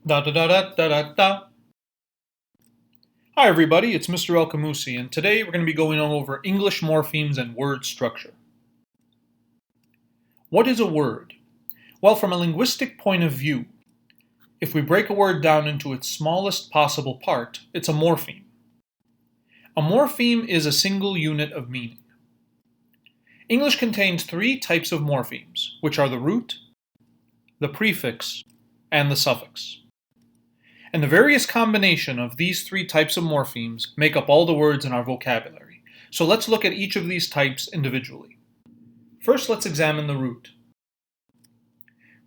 Da da da da da da da. Hi everybody, it's Mr. Alqamoussi, and today we're going to be going over English morphemes and word structure. What is a word? Well, from a linguistic point of view, if we break a word down into its smallest possible part, it's a morpheme. A morpheme is a single unit of meaning. English contains three types of morphemes, which are the root, the prefix, and the suffix. And the various combination of these three types of morphemes make up all the words in our vocabulary. So let's look at each of these types individually. First, let's examine the root.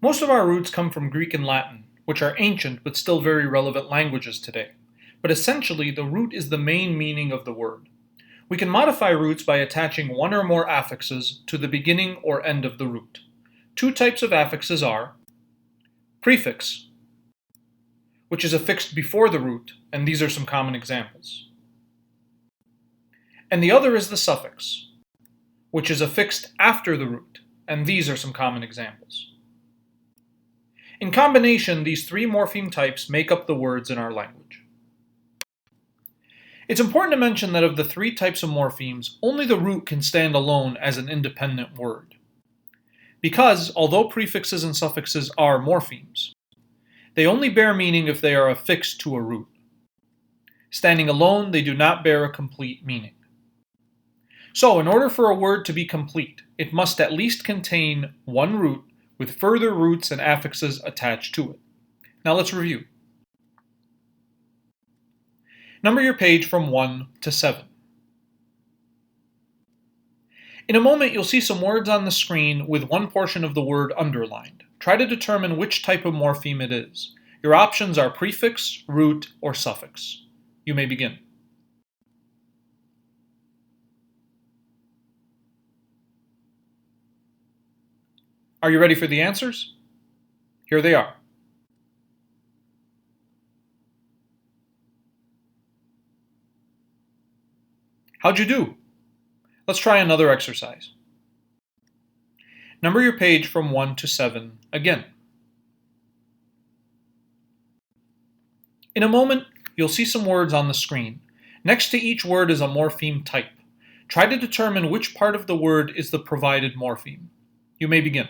Most of our roots come from Greek and Latin, which are ancient but still very relevant languages today. But essentially, the root is the main meaning of the word. We can modify roots by attaching one or more affixes to the beginning or end of the root. Two types of affixes are prefix, which is affixed before the root, and these are some common examples. And the other is the suffix, which is affixed after the root, and these are some common examples. In combination, these three morpheme types make up the words in our language. It's important to mention that of the three types of morphemes, only the root can stand alone as an independent word. Because, although prefixes and suffixes are morphemes, they only bear meaning if they are affixed to a root. Standing alone, they do not bear a complete meaning. So, in order for a word to be complete, it must at least contain one root with further roots and affixes attached to it. Now let's review. Number your page from 1 to 7. In a moment, you'll see some words on the screen with one portion of the word underlined. Try to determine which type of morpheme it is. Your options are prefix, root, or suffix. You may begin. Are you ready for the answers? Here they are. How'd you do? Let's try another exercise. Number your page from 1 to 7 again. In a moment, you'll see some words on the screen. Next to each word is a morpheme type. Try to determine which part of the word is the provided morpheme. You may begin.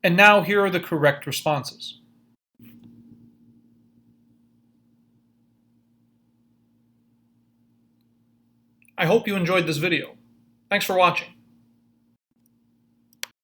And now here are the correct responses. I hope you enjoyed this video. Thanks for watching.